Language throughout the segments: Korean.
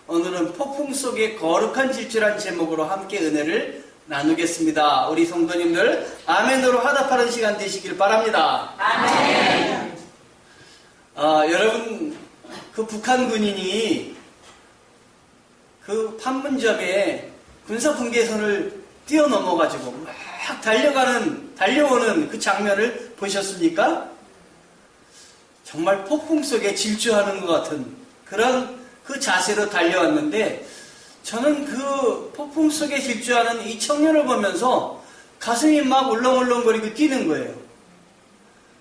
오늘은 폭풍 속의 거룩한 질주란 제목으로 함께 은혜를 나누겠습니다. 우리 성도님들 아멘으로 화답하는 시간 되시길 바랍니다. 아멘. 여러분, 그 북한 군인이 그 판문점에 군사분계선을 뛰어넘어가지고 막 달려오는 그 장면을 보셨습니까? 정말 폭풍 속에 질주하는 것 같은 그런 그 자세로 달려왔는데, 저는 그 폭풍 속에 질주하는 이 청년을 보면서 가슴이 막 울렁울렁거리고 뛰는 거예요.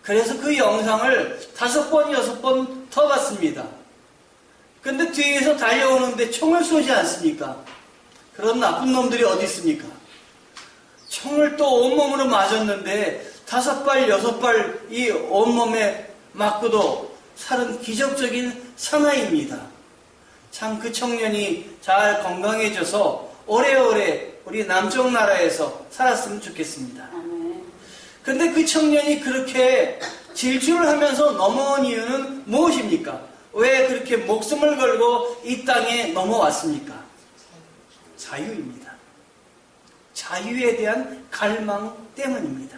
그래서 그 영상을 5번, 6번 더 봤습니다. 근데 뒤에서 달려오는데 총을 쏘지 않습니까? 그런 나쁜 놈들이 어디 있습니까? 총을 또 온몸으로 맞았는데 5발, 6발 이 온몸에 맞고도 살은 기적적인 사나이입니다. 참 그 청년이 잘 건강해져서 오래오래 우리 남쪽 나라에서 살았으면 좋겠습니다. 그런데 그 청년이 그렇게 질주를 하면서 넘어온 이유는 무엇입니까? 왜 그렇게 목숨을 걸고 이 땅에 넘어왔습니까? 자유입니다. 자유에 대한 갈망 때문입니다.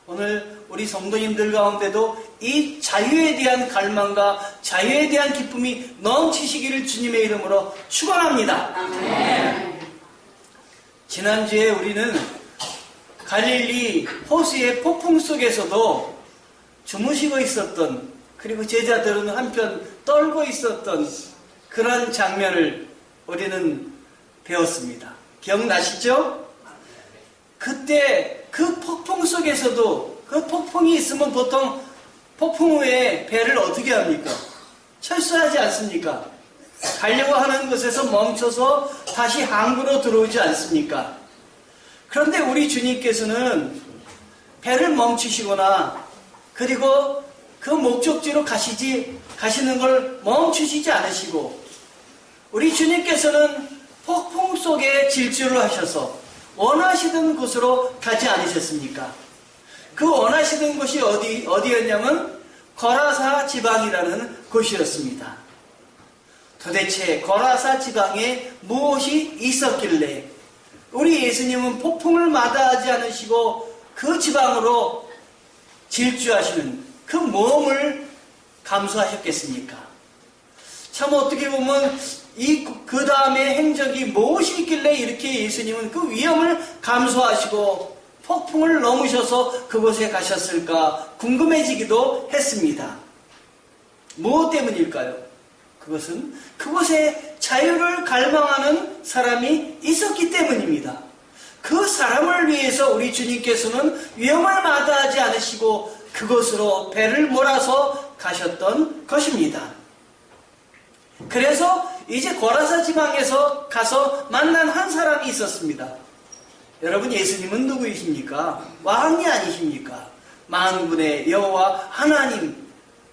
오늘 우리 성도님들 가운데도 이 자유에 대한 갈망과 자유에 대한 기쁨이 넘치시기를 주님의 이름으로 축원합니다. 아멘. 지난주에 우리는 갈릴리 호수의 폭풍 속에서도 주무시고 있었던, 그리고 제자들은 한편 떨고 있었던 그런 장면을 우리는 배웠습니다. 기억나시죠? 그때 그 폭풍 속에서도, 그 폭풍이 있으면 보통 폭풍 후에 배를 어떻게 합니까? 철수하지 않습니까? 가려고 하는 곳에서 멈춰서 다시 항구로 들어오지 않습니까? 그런데 우리 주님께서는 배를 멈추시거나 그리고 그 목적지로 가시는 걸 멈추시지 않으시고, 우리 주님께서는 폭풍 속에 질주를 하셔서 원하시던 곳으로 가지 않으셨습니까? 그 원하시던 곳이 어디였냐면 거라사 지방이라는 곳이었습니다. 도대체 거라사 지방에 무엇이 있었길래 우리 예수님은 폭풍을 마다하지 않으시고 그 지방으로 질주하시는 그 모험을 감수하셨겠습니까? 참 어떻게 보면 그 다음에 행적이 무엇이 있길래 이렇게 예수님은 그 위험을 감수하시고 폭풍을 넘으셔서 그곳에 가셨을까 궁금해지기도 했습니다. 무엇 때문일까요? 그것은 그곳에 자유를 갈망하는 사람이 있었기 때문입니다. 그 사람을 위해서 우리 주님께서는 위험을 마다하지 않으시고 그곳으로 배를 몰아서 가셨던 것입니다. 그래서 이제 고라사 지방에서 가서 만난 한 사람이 있었습니다. 여러분, 예수님은 누구이십니까? 왕이 아니십니까? 만군의 여호와 하나님,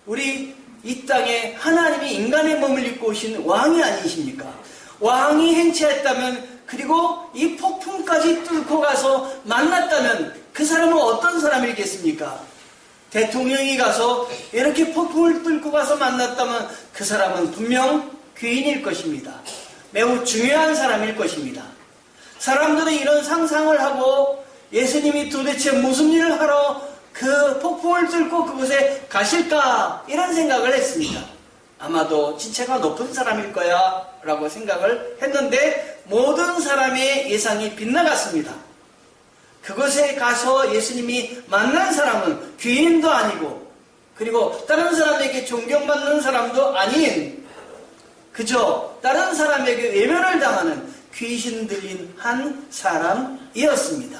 우리 이 땅에 하나님이 인간의 몸을 입고 오신 왕이 아니십니까? 왕이 행차했다면, 그리고 이 폭풍까지 뚫고 가서 만났다면 그 사람은 어떤 사람이겠습니까? 대통령이 가서 이렇게 폭풍을 뚫고 가서 만났다면 그 사람은 분명 귀인일 것입니다. 매우 중요한 사람일 것입니다. 사람들은 이런 상상을 하고 예수님이 도대체 무슨 일을 하러 그 폭풍을 뚫고 그곳에 가실까, 이런 생각을 했습니다. 아마도 지체가 높은 사람일 거야 라고 생각을 했는데 모든 사람의 예상이 빗나갔습니다. 그곳에 가서 예수님이 만난 사람은 귀인도 아니고, 그리고 다른 사람에게 존경받는 사람도 아닌, 그저 다른 사람에게 외면을 당하는 귀신 들린 한 사람이었습니다.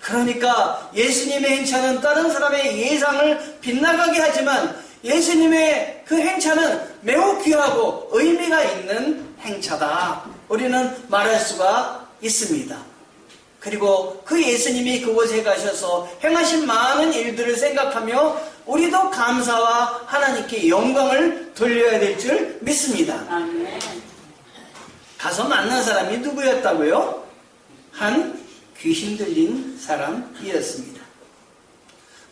그러니까 예수님의 행차는 다른 사람의 예상을 빗나가게 하지만 예수님의 그 행차는 매우 귀하고 의미가 있는 행차다, 우리는 말할 수가 있습니다. 그리고 그 예수님이 그곳에 가셔서 행하신 많은 일들을 생각하며 우리도 감사와 하나님께 영광을 돌려야 될 줄 믿습니다. 아멘. 가서 만난 사람이 누구였다고요? 한 귀신 들린 사람이었습니다.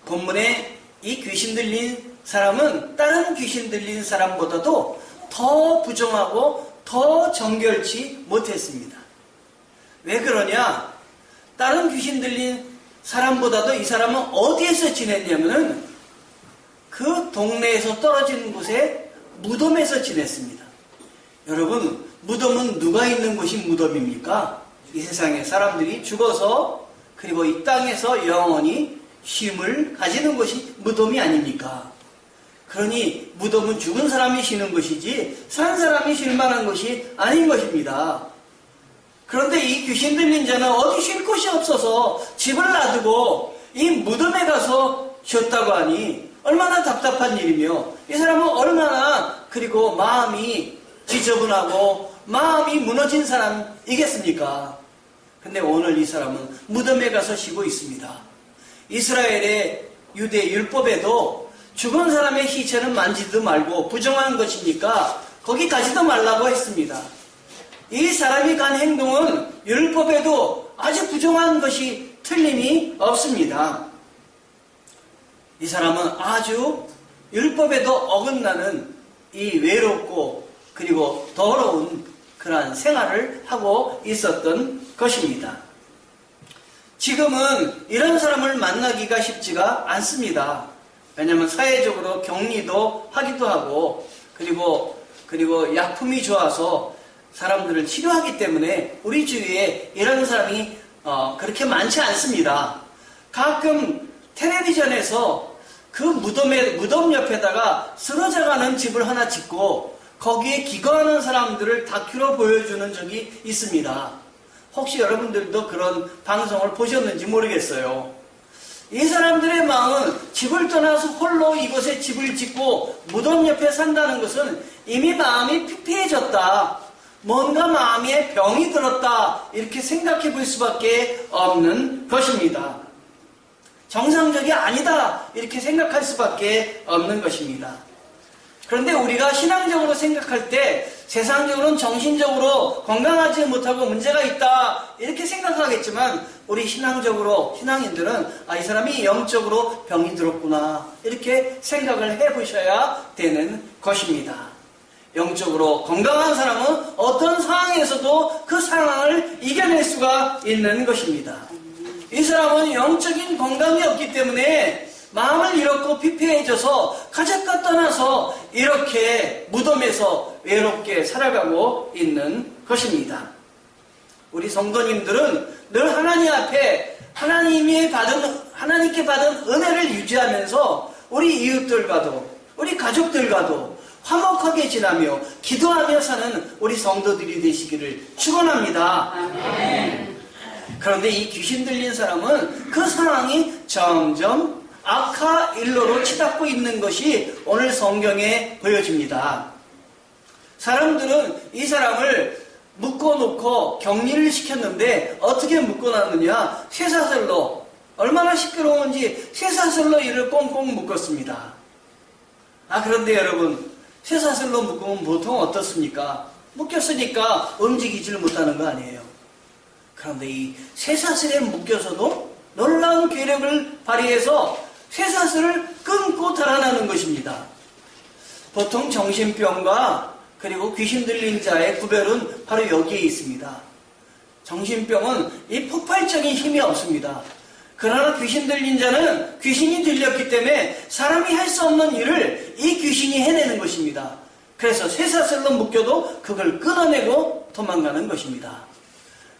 본문에 이 귀신 들린 사람은 다른 귀신 들린 사람보다도 더 부정하고 더 정결치 못했습니다. 왜 그러냐? 다른 귀신 들린 사람보다도 이 사람은 어디에서 지냈냐면은 그 동네에서 떨어진 곳에 무덤에서 지냈습니다. 여러분, 무덤은 누가 있는 곳이 무덤입니까? 이 세상에 사람들이 죽어서 그리고 이 땅에서 영원히 쉼을 가지는 것이 무덤이 아닙니까? 그러니 무덤은 죽은 사람이 쉬는 것이지 산 사람이 쉴 만한 것이 아닌 것입니다. 그런데 이 귀신 들린 자는 어디 쉴 곳이 없어서 집을 놔두고 이 무덤에 가서 쉬었다고 하니 얼마나 답답한 일이며 이 사람은 얼마나 그리고 마음이 지저분하고 마음이 무너진 사람이겠습니까? 근데 오늘 이 사람은 무덤에 가서 쉬고 있습니다. 이스라엘의 유대 율법에도 죽은 사람의 시체는 만지도 말고 부정한 것이니까 거기 가지도 말라고 했습니다. 이 사람이 간 행동은 율법에도 아주 부정한 것이 틀림이 없습니다. 이 사람은 아주 율법에도 어긋나는 이 외롭고 그리고 더러운 그러한 생활을 하고 있었던 것입니다. 지금은 이런 사람을 만나기가 쉽지가 않습니다. 왜냐하면 사회적으로 격리도 하기도 하고 그리고 약품이 좋아서 사람들을 치료하기 때문에 우리 주위에 이런 사람이 그렇게 많지 않습니다. 가끔 텔레비전에서 그 무덤 옆에다가 쓰러져가는 집을 하나 짓고 거기에 기거하는 사람들을 다큐로 보여주는 적이 있습니다. 혹시 여러분들도 그런 방송을 보셨는지 모르겠어요. 이 사람들의 마음은 집을 떠나서 홀로 이곳에 집을 짓고 무덤 옆에 산다는 것은 이미 마음이 피폐해졌다. 뭔가 마음에 병이 들었다. 이렇게 생각해 볼 수밖에 없는 것입니다. 정상적이 아니다. 이렇게 생각할 수밖에 없는 것입니다. 그런데 우리가 신앙적으로 생각할 때 세상적으로는 정신적으로 건강하지 못하고 문제가 있다 이렇게 생각하겠지만 우리 신앙인들은 이 사람이 영적으로 병이 들었구나 이렇게 생각을 해보셔야 되는 것입니다. 영적으로 건강한 사람은 어떤 상황에서도 그 상황을 이겨낼 수가 있는 것입니다. 이 사람은 영적인 건강이 없기 때문에 마음을 잃었고 피폐해져서 가족과 떠나서 이렇게 무덤에서 외롭게 살아가고 있는 것입니다. 우리 성도님들은 늘 하나님 앞에 하나님께 받은 은혜를 유지하면서 우리 이웃들과도 우리 가족들과도 화목하게 지나며 기도하며 사는 우리 성도들이 되시기를 축원합니다. 아멘. 그런데 이 귀신 들린 사람은 그 상황이 점점 악화 일로로 치닫고 있는 것이 오늘 성경에 보여집니다. 사람들은 이 사람을 묶어놓고 격리를 시켰는데 어떻게 묶어놨느냐? 쇠사슬로 얼마나 시끄러운지 쇠사슬로 이를 꽁꽁 묶었습니다. 그런데 여러분 쇠사슬로 묶으면 보통 어떻습니까? 묶였으니까 움직이지를 못하는 거 아니에요. 그런데 이 쇠사슬에 묶여서도 놀라운 괴력을 발휘해서 쇠사슬을 끊고 달아나는 것입니다. 보통 정신병과 그리고 귀신 들린 자의 구별은 바로 여기에 있습니다. 정신병은 이 폭발적인 힘이 없습니다. 그러나 귀신 들린 자는 귀신이 들렸기 때문에 사람이 할 수 없는 일을 이 귀신이 해내는 것입니다. 그래서 쇠사슬로 묶여도 그걸 끊어내고 도망가는 것입니다.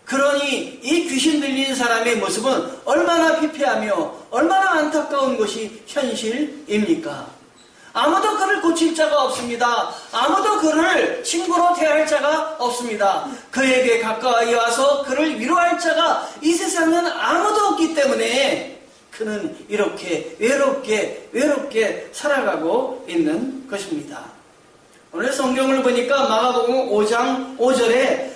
그러니 이 귀신 들린 사람의 모습은 얼마나 피폐하며 얼마나 안타까운 것이 현실입니까? 아무도 그를 고칠 자가 없습니다. 아무도 그를 친구로 대할 자가 없습니다. 그에게 가까이 와서 그를 위로할 자가 이 세상은 아무도 없기 때문에 그는 이렇게 외롭게 살아가고 있는 것입니다. 오늘 성경을 보니까 마가복음 5장 5절에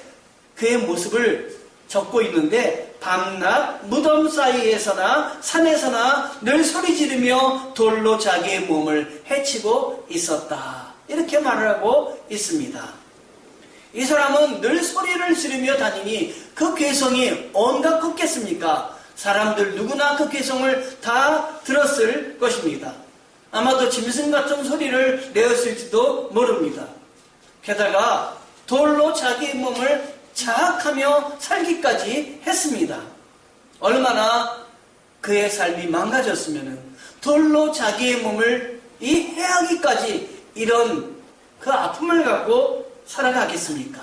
그의 모습을 적고 있는데 밤낮 무덤 사이에서나 산에서나 늘 소리 지르며 돌로 자기의 몸을 해치고 있었다. 이렇게 말을 하고 있습니다. 이 사람은 늘 소리를 지르며 다니니 그 괴성이 온갖 컸겠습니까? 사람들 누구나 그 괴성을 다 들었을 것입니다. 아마도 짐승 같은 소리를 내었을지도 모릅니다. 게다가 돌로 자기의 몸을 자학하며 살기까지 했습니다. 얼마나 그의 삶이 망가졌으면 돌로 자기의 몸을 이 해하기까지 이런 그 아픔을 갖고 살아가겠습니까?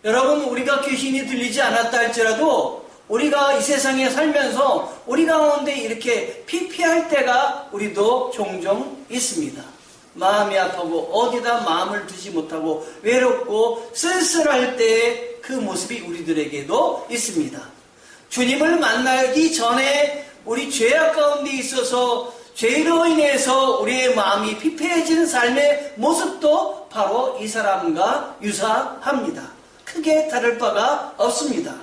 여러분, 우리가 귀신이 들리지 않았다 할지라도 우리가 이 세상에 살면서 우리 가운데 이렇게 피폐할 때가 우리도 종종 있습니다. 마음이 아프고 어디다 마음을 두지 못하고 외롭고 쓸쓸할 때의 그 모습이 우리들에게도 있습니다. 주님을 만나기 전에 우리 죄악 가운데 있어서 죄로 인해서 우리의 마음이 피폐해지는 삶의 모습도 바로 이 사람과 유사합니다. 크게 다를 바가 없습니다.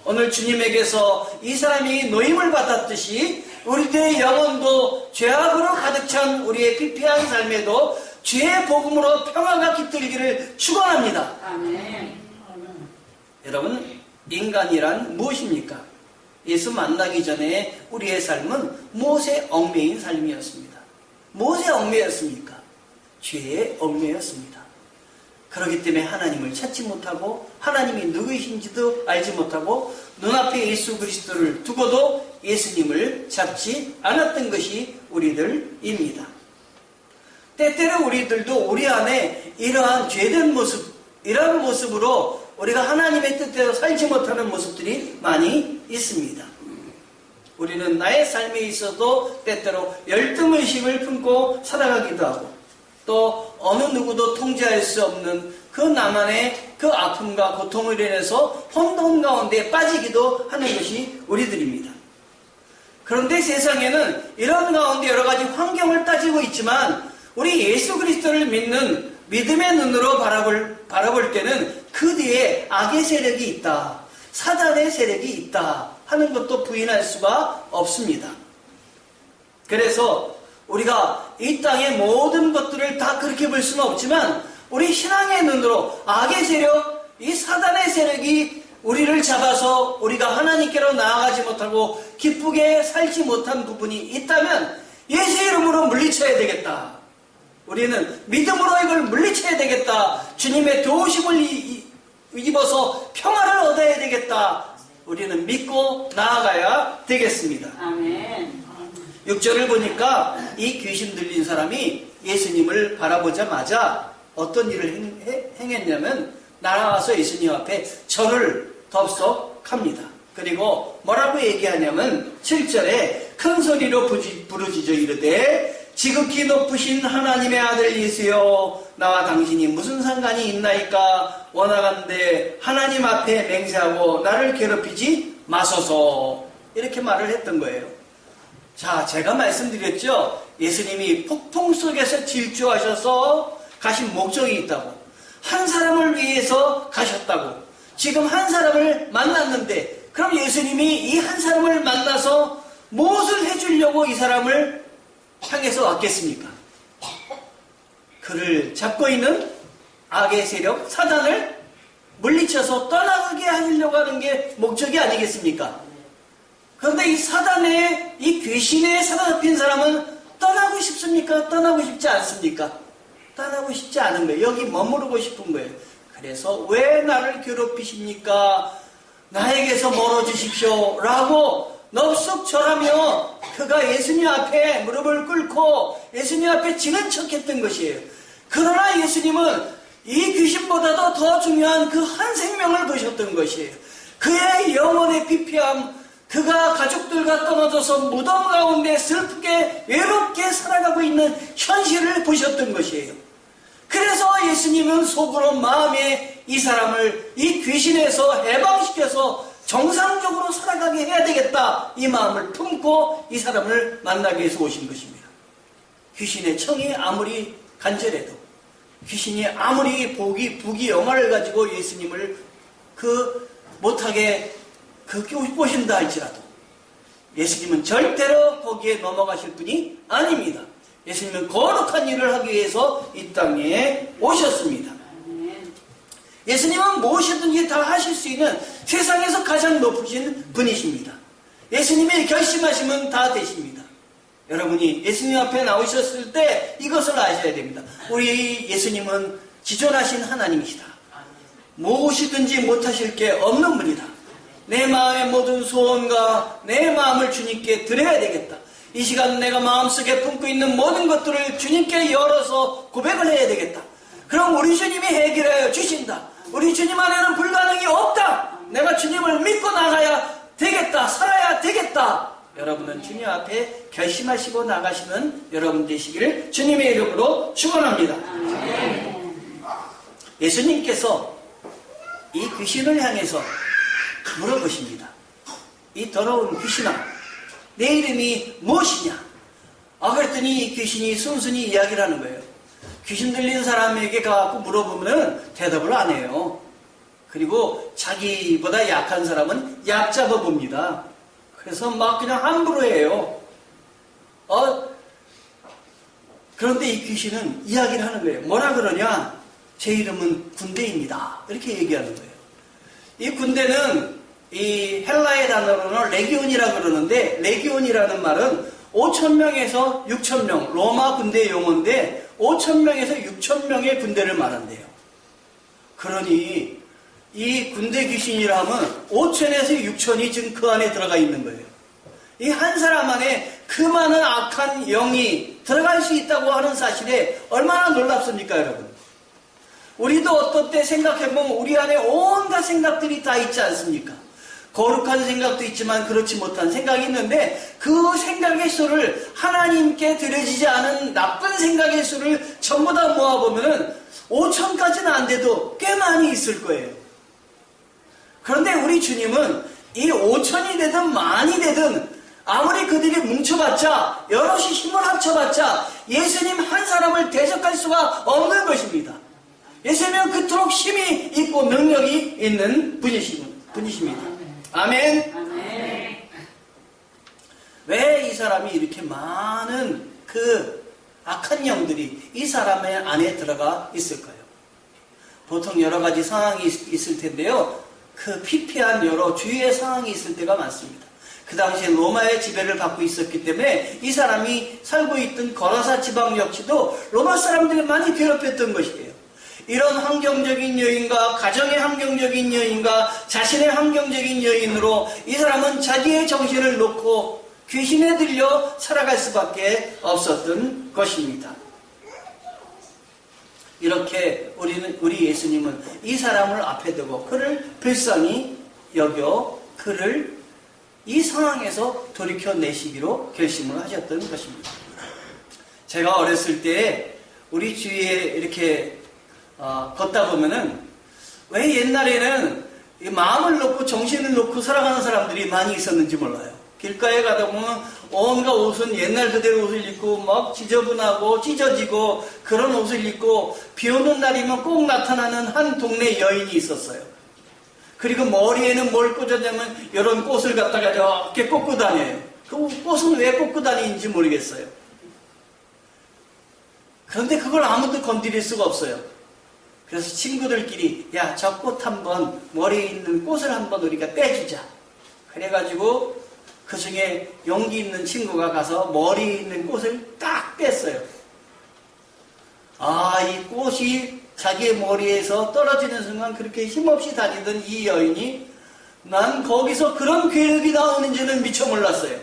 오늘 주님에게서 이 사람이 노임을 받았듯이 우리들의 영혼도 죄악으로 가득 찬 우리의 피폐한 삶에도 주의 복음으로 평화가 깃들기를 축원합니다. 아멘. 여러분, 인간이란 무엇입니까? 예수 만나기 전에 우리의 삶은 무엇에 얽매인 삶이었습니다. 무엇에 얽매였습니까? 죄에 얽매였습니다. 그렇기 때문에 하나님을 찾지 못하고 하나님이 누구이신지도 알지 못하고 눈앞에 예수 그리스도를 두고도 예수님을 잡지 않았던 것이 우리들입니다. 때때로 우리들도 우리 안에 이러한 죄된 모습, 이러한 모습으로 우리가 하나님의 뜻대로 살지 못하는 모습들이 많이 있습니다. 우리는 나의 삶에 있어도 때때로 열등의식을 품고 살아가기도 하고 또 어느 누구도 통제할 수 없는 그 나만의 그 아픔과 고통을 인해서 혼돈 가운데 빠지기도 하는 것이 우리들입니다. 그런데 세상에는 이런 가운데 여러 가지 환경을 따지고 있지만 우리 예수 그리스도를 믿는 믿음의 눈으로 바라볼 때는 그 뒤에 악의 세력이 있다, 사단의 세력이 있다 하는 것도 부인할 수가 없습니다. 그래서 우리가 이 땅의 모든 것들을 다 그렇게 볼 수는 없지만 우리 신앙의 눈으로 악의 세력, 이 사단의 세력이 우리를 잡아서 우리가 하나님께로 나아가지 못하고 기쁘게 살지 못한 부분이 있다면 예수 이름으로 물리쳐야 되겠다. 우리는 믿음으로 이걸 물리쳐야 되겠다. 주님의 도우심을 입어서 평화를 얻어야 되겠다. 우리는 믿고 나아가야 되겠습니다. 아멘. 6절을 보니까 이 귀신 들린 사람이 예수님을 바라보자마자 어떤 일을 행했냐면 날아와서 예수님 앞에 절을 덥석합니다. 그리고 뭐라고 얘기하냐면 7절에 큰 소리로 부르짖어 이르되 지극히 높으신 하나님의 아들 예수여 나와 당신이 무슨 상관이 있나이까 원하건대 하나님 앞에 맹세하고 나를 괴롭히지 마소서 이렇게 말을 했던 거예요. 자, 제가 말씀드렸죠. 예수님이 폭풍 속에서 질주하셔서 가신 목적이 있다고. 한 사람을 위해서 가셨다고. 지금 한 사람을 만났는데 그럼 예수님이 이 한 사람을 만나서 무엇을 해주려고 이 사람을 향해서 왔겠습니까? 그를 잡고 있는 악의 세력, 사단을 물리쳐서 떠나가게 하려고 하는 게 목적이 아니겠습니까? 그런데 이 사단의, 이 귀신에 사로잡힌 사람은 떠나고 싶습니까? 떠나고 싶지 않습니까? 떠나고 싶지 않은 거예요. 여기 머무르고 싶은 거예요. 그래서 왜 나를 괴롭히십니까? 나에게서 멀어지십시오. 라고 넙죽 절하며 그가 예수님 앞에 무릎을 꿇고 예수님 앞에 지는 척했던 것이에요. 그러나 예수님은 이 귀신보다도 더 중요한 그 한 생명을 보셨던 것이에요. 그의 영혼의 피폐함, 그가 가족들과 떨어져서 무덤 가운데 슬프게 외롭게 살아가고 있는 현실을 보셨던 것이에요. 그래서 예수님은 속으로 마음에 이 사람을 이 귀신에서 해방시켜서 정상적으로 살아가게 해야 되겠다 이 마음을 품고 이 사람을 만나기 위해서 오신 것입니다. 귀신의 청이 아무리 간절해도 귀신이 아무리 부귀 영화를 가지고 예수님을 못하게 보신다 할지라도 예수님은 절대로 거기에 넘어가실 분이 아닙니다. 예수님은 거룩한 일을 하기 위해서 이 땅에 오셨습니다. 예수님은 무엇이든지 다 하실 수 있는 세상에서 가장 높으신 분이십니다. 예수님이 결심하시면 다 되십니다. 여러분이 예수님 앞에 나오셨을 때 이것을 아셔야 됩니다. 우리 예수님은 지존하신 하나님이시다. 무엇이든지 못하실 게 없는 분이다. 내 마음의 모든 소원과 내 마음을 주님께 드려야 되겠다. 이 시간 내가 마음속에 품고 있는 모든 것들을 주님께 열어서 고백을 해야 되겠다. 그럼 우리 주님이 해결하여 주신다. 우리 주님 안에는 불가능이 없다. 내가 주님을 믿고 나가야 되겠다. 살아야 되겠다. 여러분은 주님 앞에 결심하시고 나가시는 여러분 되시기를 주님의 이름으로 축원합니다. 예수님께서 이 귀신을 향해서 물어보십니다. 이 더러운 귀신아, 내 이름이 무엇이냐? 그랬더니 이 귀신이 순순히 이야기를 하는 거예요. 귀신 들린 사람에게 가서 물어보면 대답을 안 해요. 그리고 자기보다 약한 사람은 약 잡아봅니다. 그래서 막 그냥 함부로 해요. 그런데 이 귀신은 이야기를 하는 거예요. 뭐라 그러냐? 제 이름은 군대입니다. 이렇게 얘기하는 거예요. 이 군대는 이 헬라의 단어로는 레기온이라 그러는데, 레기온이라는 말은 5,000명에서 6,000명, 로마 군대 용어인데 5,000명에서 6,000명의 군대를 말한대요. 그러니 이 군대 귀신이라 하면 5,000에서 6,000이 지금 그 안에 들어가 있는 거예요. 이 한 사람 안에 그 많은 악한 영이 들어갈 수 있다고 하는 사실에 얼마나 놀랍습니까, 여러분? 우리도 어떤 때 생각해보면 우리 안에 온갖 생각들이 다 있지 않습니까? 거룩한 생각도 있지만 그렇지 못한 생각이 있는데, 그 생각의 수를 하나님께 드려지지 않은 나쁜 생각의 수를 전부 다 모아보면 5,000까지는 안 돼도 꽤 많이 있을 거예요. 그런데 우리 주님은 이 5,000이 되든 많이 되든 아무리 그들이 뭉쳐봤자, 여럿이 힘을 합쳐봤자 예수님 한 사람을 대적할 수가 없는 것입니다. 예수님은 그토록 힘이 있고 능력이 있는 분이십니다. 아멘. 아멘. 왜 이 사람이 이렇게 많은 그 악한 영들이 이 사람의 안에 들어가 있을까요? 보통 여러 가지 상황이 있을 텐데요. 그 피폐한 여러 주위의 상황이 있을 때가 많습니다. 그 당시에 로마의 지배를 받고 있었기 때문에 이 사람이 살고 있던 거라사 지방 역시도 로마 사람들이 많이 괴롭혔던 것이에요. 이런 환경적인 여인과 가정의 환경적인 여인과 자신의 환경적인 여인으로 이 사람은 자기의 정신을 놓고 귀신에 들려 살아갈 수밖에 없었던 것입니다. 이렇게 우리 예수님은 이 사람을 앞에 두고 그를 불쌍히 여겨 그를 이 상황에서 돌이켜내시기로 결심을 하셨던 것입니다. 제가 어렸을 때 우리 주위에 이렇게 걷다 보면은 왜 옛날에는 마음을 놓고 정신을 놓고 살아가는 사람들이 많이 있었는지 몰라요. 길가에 가다 보면 온갖 옷은 옛날 그대로 옷을 입고 막 지저분하고 찢어지고 그런 옷을 입고 비 오는 날이면 꼭 나타나는 한 동네 여인이 있었어요. 그리고 머리에는 뭘 꽂았냐면 이런 꽃을 갖다가 이렇게 꽂고 다녀요. 그 꽃은 왜 꽂고 다니는지 모르겠어요. 그런데 그걸 아무도 건드릴 수가 없어요. 그래서 친구들끼리 야, 저 꽃 한번 머리에 있는 꽃을 한번 우리가 떼주자. 그래가지고 그 중에 용기 있는 친구가 가서 머리에 있는 꽃을 딱 뺐어요. 이 꽃이 자기의 머리에서 떨어지는 순간 그렇게 힘없이 다니던 이 여인이 난 거기서 그런 괴력이 나오는지는 미처 몰랐어요.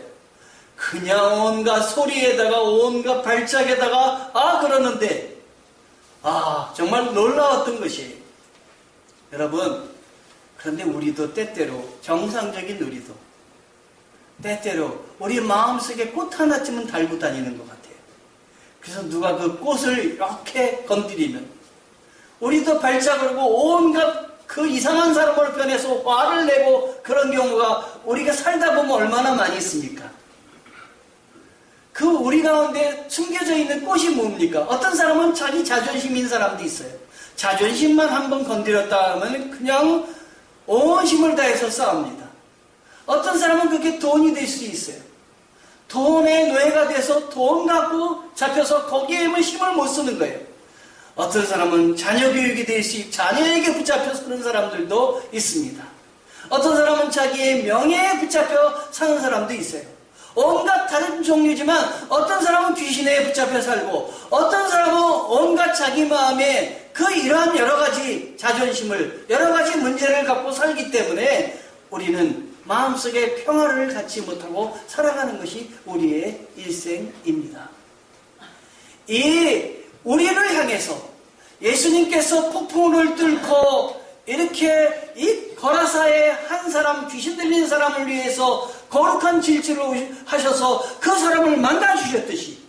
그냥 온갖 소리에다가 온갖 발작에다가 그러는데 정말 놀라웠던 것이에요. 여러분, 그런데 우리도 때때로 정상적인 우리도 때때로 우리 마음속에 꽃 하나쯤은 달고 다니는 것 같아요. 그래서 누가 그 꽃을 이렇게 건드리면 우리도 발작하고 온갖 그 이상한 사람으로 변해서 화를 내고 그런 경우가 우리가 살다 보면 얼마나 많이 있습니까? 그 우리 가운데 숨겨져 있는 꽃이 뭡니까? 어떤 사람은 자기 자존심인 사람도 있어요. 자존심만 한번 건드렸다 하면 그냥 온 힘을 다해서 싸웁니다. 어떤 사람은 그게 돈이 될 수 있어요. 돈의 노예가 돼서 돈 갖고 잡혀서 거기에만 힘을 못 쓰는 거예요. 어떤 사람은 자녀 교육이 될 수 있고 자녀에게 붙잡혀서 그런 사람들도 있습니다. 어떤 사람은 자기의 명예에 붙잡혀 사는 사람도 있어요. 온갖 다른 종류지만 어떤 사람은 귀신에 붙잡혀 살고 어떤 사람은 온갖 자기 마음에 그 이러한 여러 가지 자존심을, 여러 가지 문제를 갖고 살기 때문에 우리는 마음속에 평화를 갖지 못하고 살아가는 것이 우리의 일생입니다. 이 우리를 향해서 예수님께서 폭풍을 뚫고 이렇게 이 거라사의 한 사람, 귀신 들린 사람을 위해서 거룩한 질주를 하셔서 그 사람을 만나주셨듯이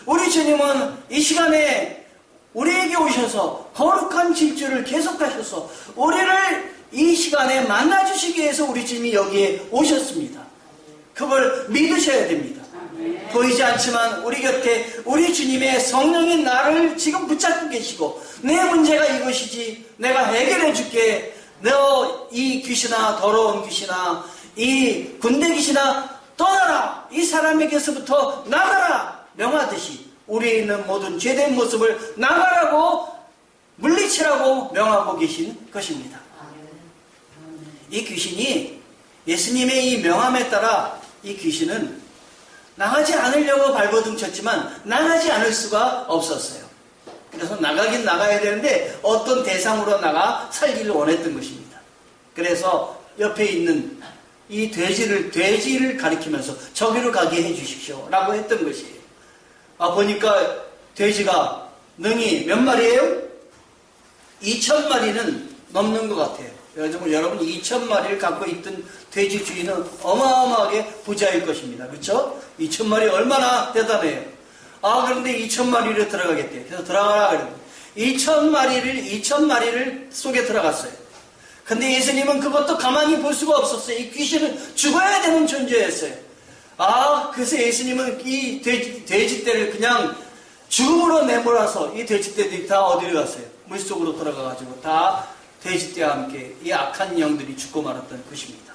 우리 주님은 이 시간에 우리에게 오셔서 거룩한 질주를 계속하셔서 우리를 이 시간에 만나주시기 위해서 우리 주님이 여기에 오셨습니다. 그걸 믿으셔야 됩니다. 보이지 않지만 우리 곁에 우리 주님의 성령인 나를 지금 붙잡고 계시고 내 문제가 이것이지 내가 해결해 줄게. 너 이 귀신아, 더러운 귀신아, 이 군대 귀신아 떠나라. 이 사람에게서부터 나가라 명하듯이 우리에 있는 모든 죄된 모습을 나가라고 물리치라고 명하고 계신 것입니다. 이 귀신이 예수님의 이 명함에 따라 이 귀신은 나가지 않으려고 발버둥 쳤지만 나가지 않을 수가 없었어요. 그래서 나가긴 나가야 되는데 어떤 대상으로 나가 살기를 원했던 것입니다. 그래서 옆에 있는 이 돼지를 가리키면서 저기로 가게 해주십시오 라고 했던 것이에요. 보니까 돼지가 능이 몇 마리예요? 2,000마리는 넘는 것 같아요. 여러분 2,000마리를 갖고 있던 돼지 주인은 어마어마하게 부자일 것입니다. 그렇죠? 2,000마리 얼마나 대단해요. 그런데 2,000마리를 들어가겠대요. 그래서 들어가라 그랬는데 2,000마리를 속에 들어갔어요. 근데 예수님은 그것도 가만히 볼 수가 없었어요. 이 귀신은 죽어야 되는 존재였어요. 그래서 예수님은 이 돼지떼를 그냥 죽음으로 내몰아서 이 돼지떼들이 다 어디로 갔어요? 물속으로 들어가가지고 다 돼지떼와 함께 이 악한 영들이 죽고 말았던 것입니다.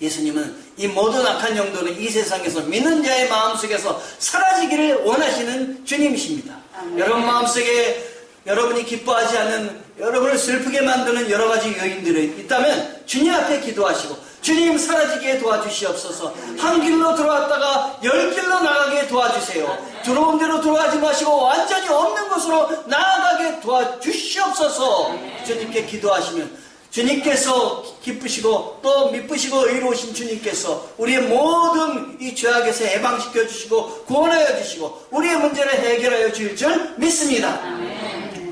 예수님은 이 모든 악한 영들은 이 세상에서 믿는 자의 마음속에서 사라지기를 원하시는 주님이십니다. 여러분 마음속에 여러분이 기뻐하지 않는, 여러분을 슬프게 만드는 여러 가지 요인들이 있다면 주님 앞에 기도하시고 주님 사라지게 도와주시옵소서. 한 길로 들어왔다가 10길로 나가게 도와주세요. 들어온 대로 들어가지 마시고 완전히 없는 곳으로 나아가게 도와주시옵소서. 주님께 기도하시면 주님께서 기쁘시고 또 미쁘시고 의로우신 주님께서 우리의 모든 이 죄악에서 해방시켜 주시고 구원하여 주시고 우리의 문제를 해결하여 주실 줄 믿습니다.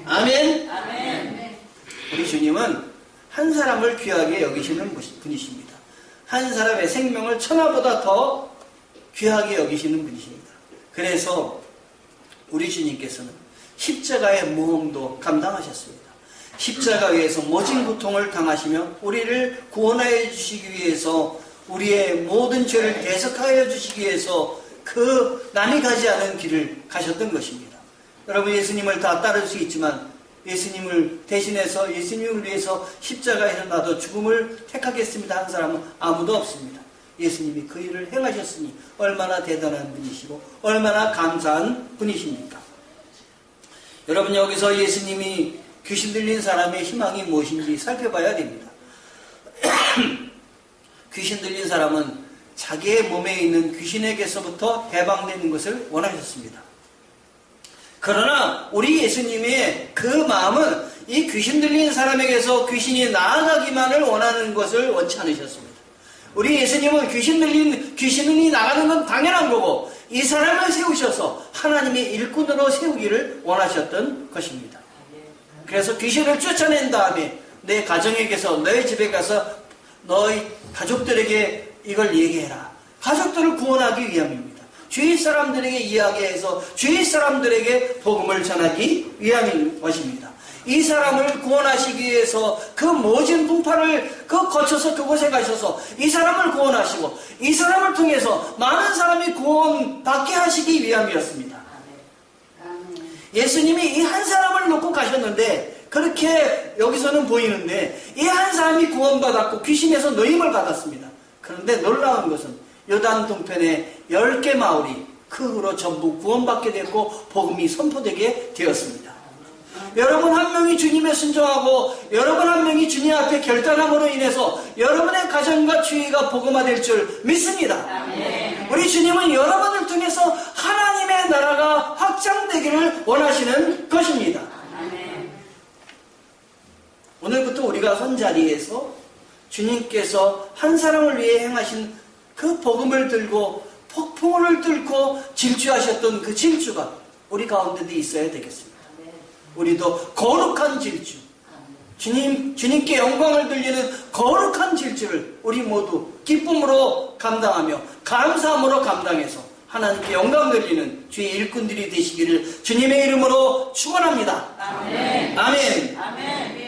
아멘. 아멘. 우리 주님은 한 사람을 귀하게 여기시는 분이십니다. 한 사람의 생명을 천하보다 더 귀하게 여기시는 분이십니다. 그래서 우리 주님께서는 십자가의 모험도 감당하셨습니다. 십자가 위에서 모진 고통을 당하시며 우리를 구원하여 주시기 위해서 우리의 모든 죄를 대속하여 주시기 위해서 그 남이 가지 않은 길을 가셨던 것입니다. 여러분 예수님을 다 따를 수 있지만 예수님을 대신해서 예수님을 위해서 십자가에서 나도 죽음을 택하겠습니다 하는 사람은 아무도 없습니다. 예수님이 그 일을 행하셨으니 얼마나 대단한 분이시고 얼마나 감사한 분이십니까? 여러분 여기서 예수님이 귀신 들린 사람의 희망이 무엇인지 살펴봐야 됩니다. 귀신 들린 사람은 자기의 몸에 있는 귀신에게서부터 해방되는 것을 원하셨습니다. 그러나 우리 예수님의 그 마음은 이 귀신 들린 사람에게서 귀신이 나아가기만을 원하는 것을 원치 않으셨습니다. 우리 예수님은 귀신이 나가는 건 당연한 거고 이 사람을 세우셔서 하나님의 일꾼으로 세우기를 원하셨던 것입니다. 그래서 귀신을 쫓아낸 다음에 내 가정에게서 너의 집에 가서 너희 가족들에게 이걸 얘기해라. 가족들을 구원하기 위함입니다. 주위 사람들에게 이야기해서 주위 사람들에게 복음을 전하기 위함인 것입니다. 이 사람을 구원하시기 위해서 그 모진 풍파를 거쳐서 그곳에 가셔서 이 사람을 구원하시고 이 사람을 통해서 많은 사람이 구원받게 하시기 위함이었습니다. 예수님이 이 한 사람을 놓고 가셨는데 그렇게 여기서는 보이는데 이 한 사람이 구원받았고 귀신에서 노임을 받았습니다. 그런데 놀라운 것은 요단 동편의 10개 마을이 그 후로 전부 구원받게 됐고 복음이 선포되게 되었습니다. 여러분 한 명이 주님에 순종하고 여러분 한 명이 주님 앞에 결단함으로 인해서 여러분의 가정과 주위가 복음화될 줄 믿습니다. 아멘. 우리 주님은 여러분을 통해서 하나님의 나라가 확장되기를 원하시는 것입니다. 아멘. 오늘부터 우리가 선 자리에서 주님께서 한 사람을 위해 행하신 그 복음을 들고 폭풍을 뚫고 질주하셨던 그 질주가 우리 가운데도 있어야 되겠습니다. 우리도 거룩한 질주, 주님께 영광을 돌리는 거룩한 질주를 우리 모두 기쁨으로 감당하며 감사함으로 감당해서 하나님께 영광 돌리는 주의 일꾼들이 되시기를 주님의 이름으로 축원합니다. 아멘. 아멘. 아멘.